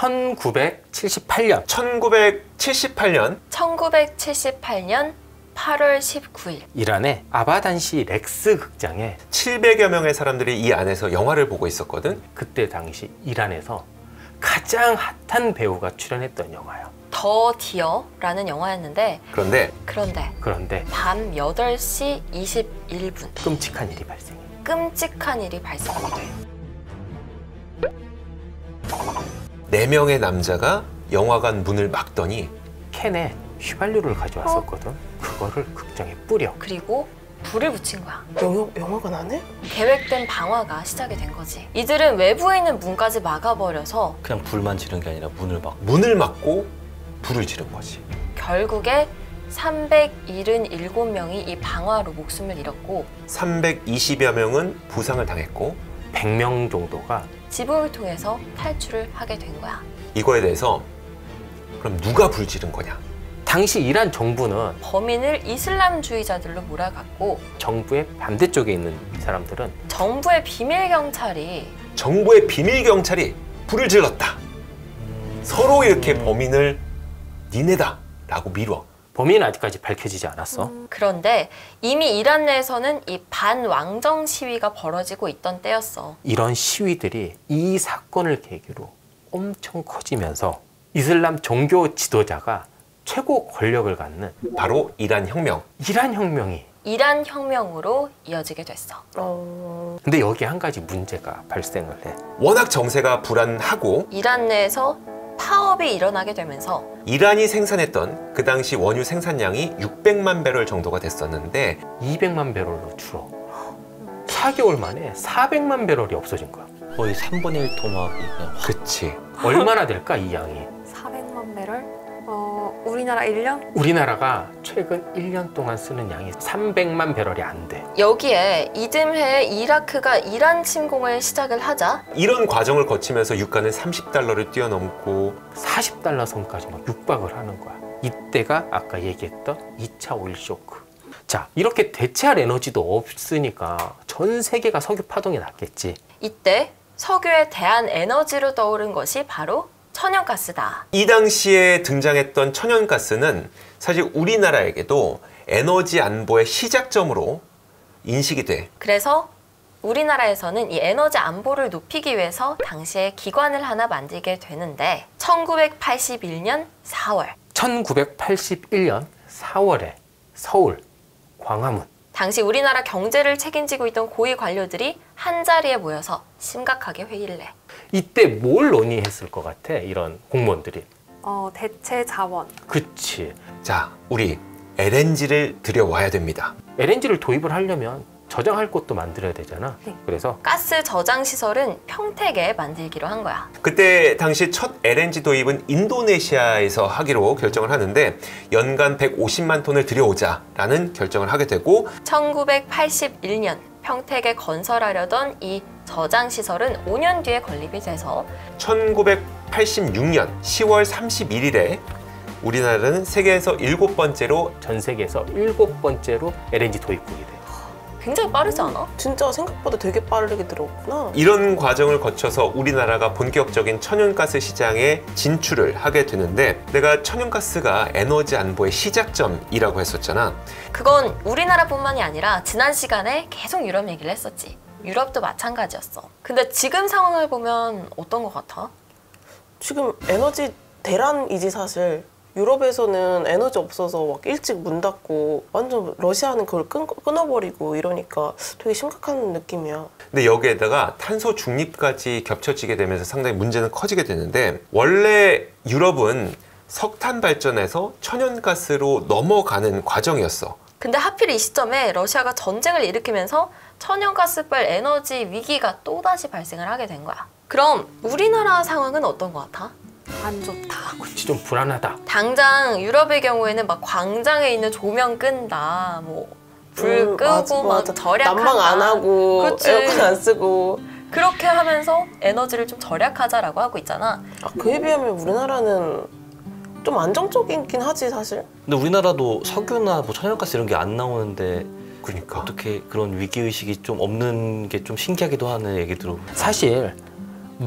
1978년 1978년 8월 19일 이란의 아바단시 렉스 극장에 700여 명의 사람들이 이 안에서 영화를 보고 있었거든. 그때 당시 이란에서 가장 핫한 배우가 출연했던 영화야. 더 디어라는 영화였는데 그런데 그런데 밤 8시 21분 끔찍한 일이 발생해. 끔찍한 일이 발생이 돼. 4명의 남자가 영화관 문을 막더니 캔에 휘발유를 가져왔었거든. 그거를 극장에 뿌려. 그리고 불을 붙인 거야. 영화관 안에? 계획된 방화가 시작이 된 거지. 이들은 외부에 있는 문까지 막아버려서 그냥 불만 지른 게 아니라 문을 막고 불을 지른 거지. 결국에 377명이 이 방화로 목숨을 잃었고 320여 명은 부상을 당했고 100명 정도가 지붕을 통해서 탈출을 하게 된 거야. 이거에 대해서 그럼 누가 불 지른 거냐? 당시 이란 정부는 범인을 이슬람주의자들로 몰아갔고 정부의 반대쪽에 있는 이 사람들은 정부의 비밀경찰이 불을 질렀다. 서로 이렇게 범인을 니네다 라고 미뤄. 범인은 아직까지 밝혀지지 않았어. 그런데 이미 이란 내에서는 이 반왕정 시위가 벌어지고 있던 때였어. 이런 시위들이 이 사건을 계기로 엄청 커지면서 이슬람 종교 지도자가 최고 권력을 갖는 바로 이란 혁명이 이란 혁명으로 이어지게 됐어. 근데 여기에 한 가지 문제가 발생을 해. 워낙 정세가 불안하고 이란 내에서 파업이 일어나게 되면서 이란이 생산했던 그 당시 원유 생산량이 600만 배럴 정도가 됐었는데 200만 배럴로 줄어. 4개월 만에 400만 배럴이 없어진 거야. 거의 3분의 1 토막이 그냥 확. 그치. 얼마나 될까 이 양이? 400만 배럴? 우리나라 1년? 우리나라가 최근 1년 동안 쓰는 양이 300만 배럴이 안 돼. 여기에 이듬해 이라크가 이란 침공을 시작을 하자 이런 과정을 거치면서 유가는 30달러를 뛰어넘고 40달러 선까지 막 육박을 하는 거야. 이때가 아까 얘기했던 2차 오일 쇼크. 자, 이렇게 대체할 에너지도 없으니까 전 세계가 석유 파동이 났겠지. 이때 석유에 대한 에너지로 떠오른 것이 바로 천연가스다. 이 당시에 등장했던 천연가스는 사실 우리나라에게도 에너지 안보의 시작점으로 인식이 돼. 그래서 우리나라에서는 이 에너지 안보를 높이기 위해서 당시에 기관을 하나 만들게 되는데 1981년 4월에 서울 광화문 당시 우리나라 경제를 책임지고 있던 고위 관료들이 한자리에 모여서 심각하게 회의를 해. 이때 뭘 논의했을 것 같아? 이런 공무원들이. 대체 자원. 그치. 자, 우리 LNG를 들여와야 됩니다. LNG를 도입을 하려면 저장할 곳도 만들어야 되잖아. 네. 그래서 가스 저장 시설은 평택에 만들기로 한 거야. 그때 당시 첫 LNG 도입은 인도네시아에서 하기로 결정을 하는데 연간 150만 톤을 들여오자라는 결정을 하게 되고 1981년 평택에 건설하려던 이 저장 시설은 5년 뒤에 건립이 돼서 1986년 10월 31일에 우리나라는 세계에서 7번째로 전 세계에서 7번째로 LNG 도입국이 돼. 굉장히 빠르지 않아? 진짜 생각보다 되게 빠르게 들어왔구나. 이런 과정을 거쳐서 우리나라가 본격적인 천연가스 시장에 진출을 하게 되는데 내가 천연가스가 에너지 안보의 시작점이라고 했었잖아. 그건 우리나라뿐만이 아니라 지난 시간에 계속 유럽 얘기를 했었지. 유럽도 마찬가지였어. 근데 지금 상황을 보면 어떤 것 같아? 지금 에너지 대란이지 사실. 유럽에서는 에너지 없어서 막 일찍 문 닫고 완전 러시아는 그걸 끊어버리고 이러니까 되게 심각한 느낌이야. 근데 여기에다가 탄소 중립까지 겹쳐지게 되면서 상당히 문제는 커지게 되는데 원래 유럽은 석탄 발전에서 천연가스로 넘어가는 과정이었어. 근데 하필 이 시점에 러시아가 전쟁을 일으키면서 천연가스발 에너지 위기가 또다시 발생을 하게 된 거야. 그럼 우리나라 상황은 어떤 것 같아? 안 좋다. 그치, 좀 불안하다. 당장 유럽의 경우에는 막 광장에 있는 조명 끈다, 뭐 불 끄고 막 절약한다. 난방 안 하고 그치. 에어컨 안 쓰고 그렇게 하면서 에너지를 좀 절약하자라고 하고 있잖아. 그에 비하면 우리나라는 좀 안정적이긴 하지 사실. 근데 우리나라도 석유나 뭐 천연가스 이런 게 안 나오는데 그러니까 어떻게 그런 위기의식이 좀 없는 게 좀 신기하기도 하네 얘기 들어보면. 사실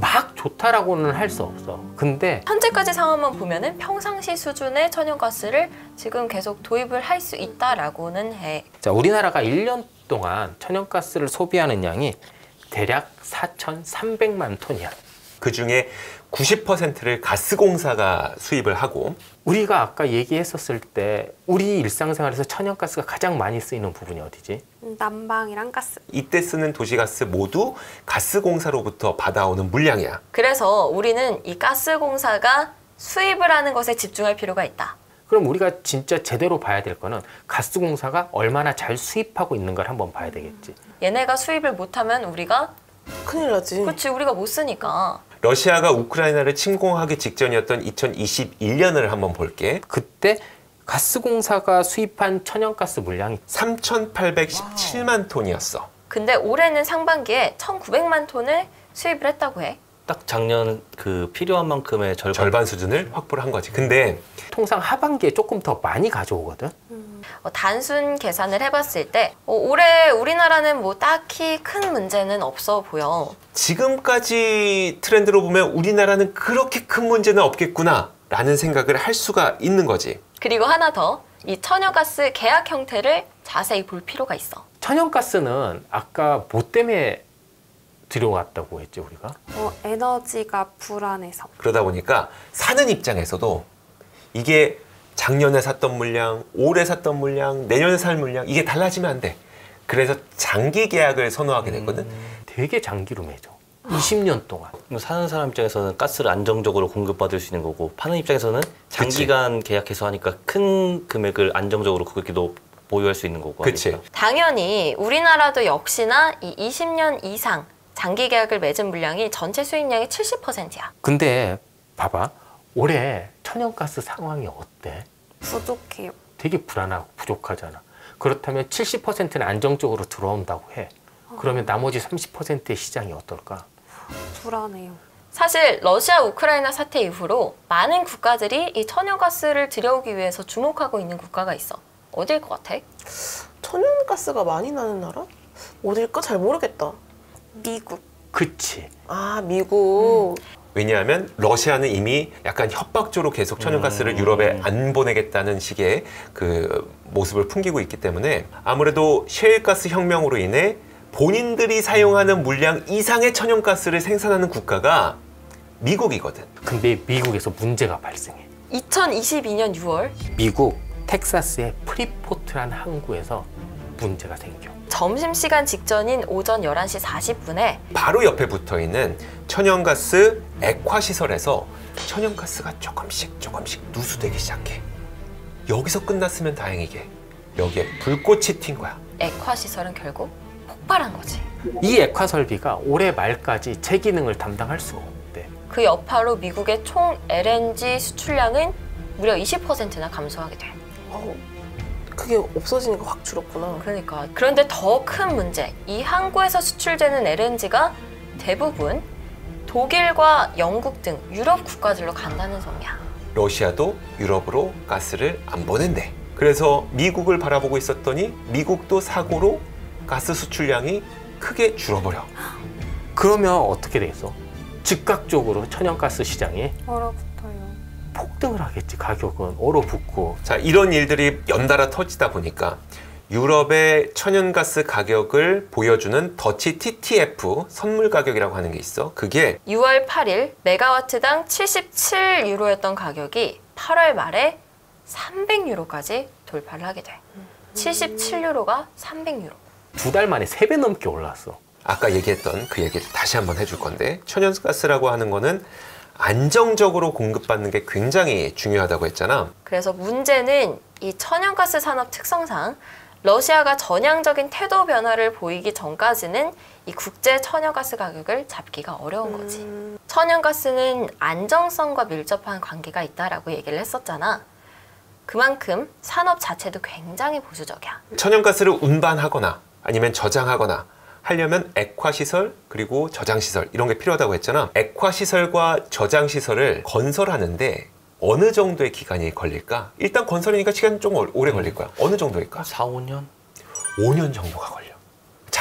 막 좋다라고는 할 수 없어. 근데 현재까지 상황만 보면은 평상시 수준의 천연가스를 지금 계속 도입을 할 수 있다라고는 해. 자, 우리나라가 1년 동안 천연가스를 소비하는 양이 대략 4,300만 톤이야. 그중에 90%를 가스공사가 수입을 하고 우리가 아까 얘기했었을 때 우리 일상생활에서 천연가스가 가장 많이 쓰이는 부분이 어디지? 난방이랑 가스. 이때 쓰는 도시가스 모두 가스공사로부터 받아오는 물량이야. 그래서 우리는 이 가스공사가 수입을 하는 것에 집중할 필요가 있다. 그럼 우리가 진짜 제대로 봐야 될 거는 가스공사가 얼마나 잘 수입하고 있는 걸 한번 봐야 되겠지. 얘네가 수입을 못하면 우리가 큰일 나지. 그렇지 우리가 못 쓰니까. 러시아가 우크라이나를 침공하기 직전이었던 2021년을 한번 볼게. 그때 가스공사가 수입한 천연가스 물량이 3,817만 톤이었어. 근데 올해는 상반기에 1,900만 톤을 수입을 했다고 해. 딱 작년 그 필요한 만큼의 절반 수준을 확보를 한 거지. 근데 통상 하반기에 조금 더 많이 가져오거든. 단순 계산을 해봤을 때 올해 우리나라는 뭐 딱히 큰 문제는 없어 보여. 지금까지 트렌드로 보면 우리나라는 그렇게 큰 문제는 없겠구나 라는 생각을 할 수가 있는 거지. 그리고 하나 더, 이 천연가스 계약 형태를 자세히 볼 필요가 있어. 천연가스는 아까 뭐 때문에 들여왔다고 했지 우리가? 에너지가 불안해서. 그러다 보니까 사는 입장에서도 이게 작년에 샀던 물량, 올해 샀던 물량, 내년에 살 물량 이게 달라지면 안 돼. 그래서 장기 계약을 선호하게 됐거든. 되게 장기로 맺어. 20년 동안. 사는 사람 입장에서는 가스를 안정적으로 공급받을 수 있는 거고 파는 입장에서는 장기간 계약해서 하니까 큰 금액을 안정적으로 그렇게 보유할 수 있는 거고. 그치. 하니까. 당연히 우리나라도 역시나 이 20년 이상 장기 계약을 맺은 물량이 전체 수입량의 70%야. 근데 봐봐. 올해 천연가스 상황이 어때? 부족해요. 되게 불안하고 부족하잖아. 그렇다면 70%는 안정적으로 들어온다고 해. 그러면 나머지 30%의 시장이 어떨까? 불안해요. 사실 러시아 우크라이나 사태 이후로 많은 국가들이 이 천연가스를 들여오기 위해서 주목하고 있는 국가가 있어. 어딜 것 같아? 천연가스가 많이 나는 나라? 어딜까? 잘 모르겠다. 미국. 그치. 아, 미국. 왜냐하면 러시아는 이미 약간 협박조로 계속 천연가스를 유럽에 안 보내겠다는 식의 그 모습을 풍기고 있기 때문에 아무래도 셰일가스 혁명으로 인해 본인들이 사용하는 물량 이상의 천연가스를 생산하는 국가가 미국이거든. 근데 미국에서 문제가 발생해. 2022년 6월 미국 텍사스의 프리포트라는 항구에서 문제가 생겨. 점심시간 직전인 오전 11시 40분에 바로 옆에 붙어있는 천연가스 액화시설에서 천연가스가 조금씩 누수되기 시작해. 여기서 끝났으면 다행이게 여기에 불꽃이 튄 거야. 액화시설은 결국 폭발한 거지. 이 액화 설비가 올해 말까지 제 기능을 담당할 수가 없대. 그 여파로 미국의 총 LNG 수출량은 무려 20%나 감소하게 돼. 아우, 그게 없어지니까 확 줄었구나. 그러니까. 그런데 더 큰 문제, 이 항구에서 수출되는 LNG가 대부분 독일과 영국 등 유럽 국가들로 간다는 점이야. 러시아도 유럽으로 가스를 안 보낸대. 그래서 미국을 바라보고 있었더니 미국도 사고로 가스 수출량이 크게 줄어버려. 그러면 어떻게 되겠어? 즉각적으로 천연가스 시장이 얼어붙어요. 폭등을 하겠지. 가격은 얼어붙고. 자, 이런 일들이 연달아 터지다 보니까 유럽의 천연가스 가격을 보여주는 더치 TTF 선물 가격이라고 하는 게 있어. 그게 6월 8일 메가와트당 77유로였던 가격이 8월 말에 300유로까지 돌파를 하게 돼. 77유로가 300유로. 2달 만에 3배 넘게 올랐어. 아까 얘기했던 그 얘기를 다시 한번 해줄 건데 천연가스라고 하는 거는 안정적으로 공급받는 게 굉장히 중요하다고 했잖아. 그래서 문제는 이 천연가스 산업 특성상 러시아가 전향적인 태도 변화를 보이기 전까지는 이 국제 천연가스 가격을 잡기가 어려운 거지. 천연가스는 안정성과 밀접한 관계가 있다라고 얘기를 했었잖아. 그만큼 산업 자체도 굉장히 보수적이야. 천연가스를 운반하거나 아니면 저장하거나 하려면 액화시설 그리고 저장시설 이런 게 필요하다고 했잖아. 액화시설과 저장시설을 건설하는데 어느 정도의 기간이 걸릴까? 일단 건설이니까 시간이 좀 오래 걸릴 거야. 어느 정도일까? 4, 5년? 5년 정도가 걸려.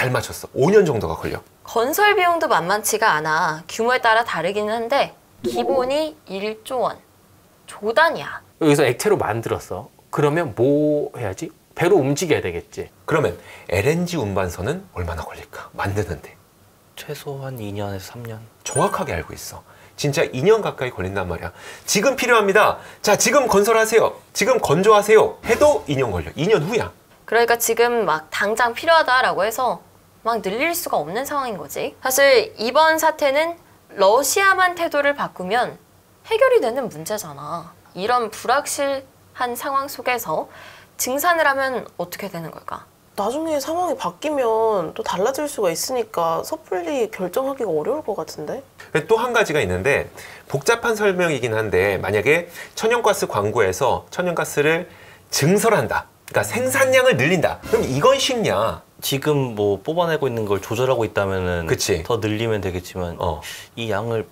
잘 맞췄어. 5년 정도가 걸려. 건설 비용도 만만치가 않아. 규모에 따라 다르기는 한데 기본이 1조 원. 조단이야. 여기서 액체로 만들었어. 그러면 뭐 해야지? 배로 움직여야 되겠지. 그러면 LNG 운반선은 얼마나 걸릴까? 만드는데. 최소한 2년에서 3년. 정확하게 알고 있어. 진짜 2년 가까이 걸린단 말이야. 지금 필요합니다. 자, 지금 건설하세요. 지금 건조하세요. 해도 2년 걸려. 2년 후야. 그러니까 지금 막 당장 필요하다라고 해서 막 늘릴 수가 없는 상황인 거지. 사실 이번 사태는 러시아만 태도를 바꾸면 해결이 되는 문제잖아. 이런 불확실한 상황 속에서 증산을 하면 어떻게 되는 걸까? 나중에 상황이 바뀌면 또 달라질 수가 있으니까 섣불리 결정하기가 어려울 것 같은데? 또 한 가지가 있는데 복잡한 설명이긴 한데 만약에 천연가스 광구에서 천연가스를 증설한다. 그러니까 생산량을 늘린다. 그럼 이건 쉽냐? 지금 뭐 뽑아내고 있는 걸 조절하고 있다면은 그치. 더 늘리면 되겠지만 이 양을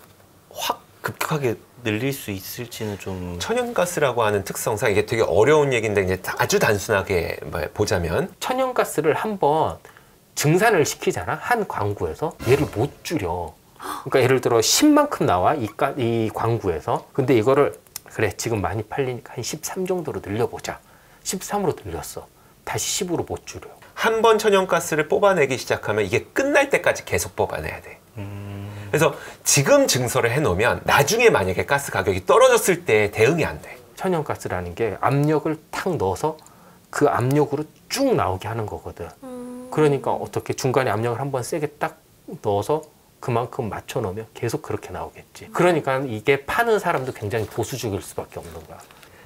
확 급격하게 늘릴 수 있을지는 좀 천연가스라고 하는 특성상 이게 되게 어려운 얘기인데 이제 아주 단순하게 보자면 천연가스를 한번 증산을 시키잖아. 한 광구에서 얘를 못 줄여. 그러니까 예를 들어 10만큼 나와 이 광구에서. 근데 이거를 그래 지금 많이 팔리니까 한 13 정도로 늘려보자. 13으로 늘렸어. 다시 10으로 못 줄여. 한 번 천연가스를 뽑아내기 시작하면 이게 끝날 때까지 계속 뽑아내야 돼. 그래서 지금 증설을 해놓으면 나중에 만약에 가스 가격이 떨어졌을 때 대응이 안 돼. 천연가스라는 게 압력을 탁 넣어서 그 압력으로 쭉 나오게 하는 거거든. 그러니까 어떻게 중간에 압력을 한번 세게 딱 넣어서 그만큼 맞춰 놓으면 계속 그렇게 나오겠지. 그러니까 이게 파는 사람도 굉장히 보수적일 수밖에 없는 거야.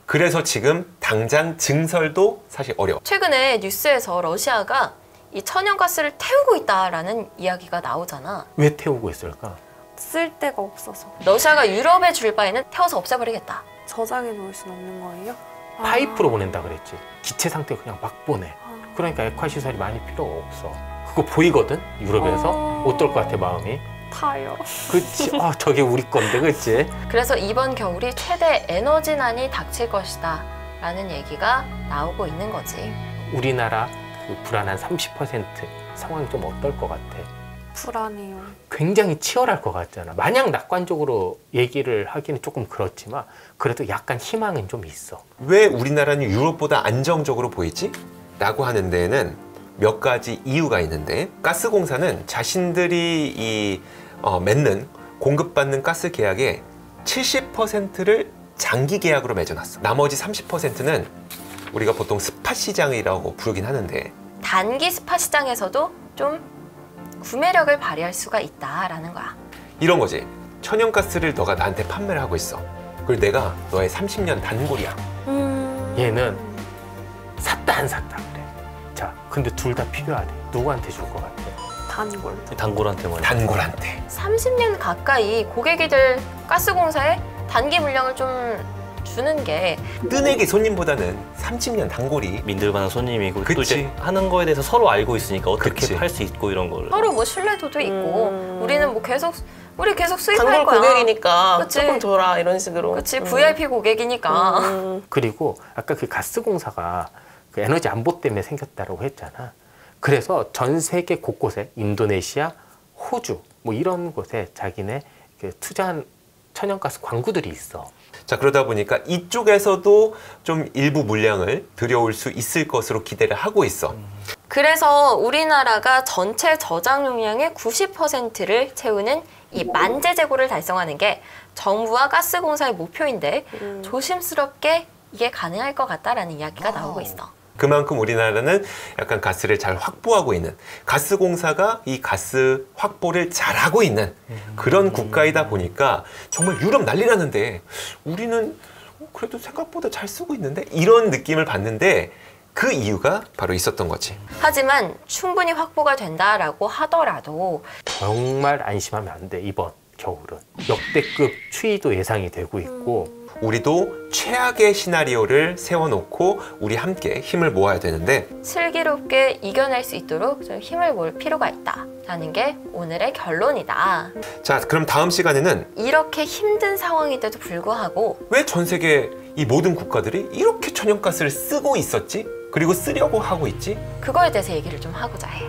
그래서 지금 당장 증설도 사실 어려워. 최근에 뉴스에서 러시아가 이 천연가스를 태우고 있다라는 이야기가 나오잖아. 왜 태우고 있을까? 쓸 데가 없어서 러시아가 유럽에 줄 바에는 태워서 없애버리겠다. 저장해 놓을 수는 없는 거예요? 파이프로 보낸다 그랬지. 기체 상태 그냥 막 보내. 그러니까 액화 시설이 많이 필요 없어. 그거 보이거든? 유럽에서. 어떨 것 같아 마음이? 타요. 그치? 저게 우리 건데 그치? 그래서 이번 겨울이 최대 에너지난이 닥칠 것이다 라는 얘기가 나오고 있는 거지. 우리나라 그 불안한 30% 상황이 좀 어떨 것 같아? 불안해요. 굉장히 치열할 것 같잖아. 마냥 낙관적으로 얘기를 하기는 조금 그렇지만 그래도 약간 희망은 좀 있어. 왜 우리나라는 유럽보다 안정적으로 보이지? 라고 하는 데에는 몇 가지 이유가 있는데 가스공사는 자신들이 맺는 공급받는 가스 계약의 70%를 장기 계약으로 맺어놨어. 나머지 30%는 우리가 보통 스팟 시장이라고 부르긴 하는데 단기 스팟 시장에서도 좀 구매력을 발휘할 수가 있다라는 거야. 이런 거지. 천연가스를 너가 나한테 판매를 하고 있어. 그리고 내가 너의 30년 단골이야. 얘는 샀다 안 샀다 그래. 자, 근데 둘 다 필요하대. 누구한테 줄 것 같아? 단골. 단골한테만. 단골한테. 30년 가까이 고객이들 가스공사에 단기 물량을 좀 주는 게 뜬애기 손님보다는 30년 단골이 믿을만한 손님이고 또 그치. 이제 하는 거에 대해서 서로 알고 있으니까 어떻게 그치. 팔 수 있고 이런 거를 서로 뭐 신뢰도도 있고 우리는 뭐 계속 수입할 단골 거야. 고객이니까 그치. 조금 줘라 이런 식으로. 그치 VIP 고객이니까. 그리고 아까 그 가스공사가 그 에너지 안보 때문에 생겼다고 했잖아. 그래서 전 세계 곳곳에 인도네시아, 호주 뭐 이런 곳에 자기네 그 투자한 천연가스 광구들이 있어. 자, 그러다 보니까 이쪽에서도 좀 일부 물량을 들여올 수 있을 것으로 기대를 하고 있어. 그래서 우리나라가 전체 저장 용량의 90%를 채우는 이 만재 재고를 달성하는 게 정부와 가스공사의 목표인데 조심스럽게 이게 가능할 것 같다라는 이야기가 나오고 있어. 그만큼 우리나라는 약간 가스를 잘 확보하고 있는, 가스공사가 이 가스 확보를 잘하고 있는 그런 국가이다 보니까 정말 유럽 난리 나는데 우리는 그래도 생각보다 잘 쓰고 있는데 이런 느낌을 받는데 그 이유가 바로 있었던 거지. 하지만 충분히 확보가 된다라고 하더라도 정말 안심하면 안 돼. 이번 겨울은 역대급 추위도 예상이 되고 있고 우리도 최악의 시나리오를 세워놓고 우리 함께 힘을 모아야 되는데 슬기롭게 이겨낼 수 있도록 좀 힘을 모을 필요가 있다라는 게 오늘의 결론이다. 자, 그럼 다음 시간에는 이렇게 힘든 상황인데도 불구하고 왜 전 세계 이 모든 국가들이 이렇게 천연가스를 쓰고 있었지? 그리고 쓰려고 하고 있지? 그거에 대해서 얘기를 좀 하고자 해.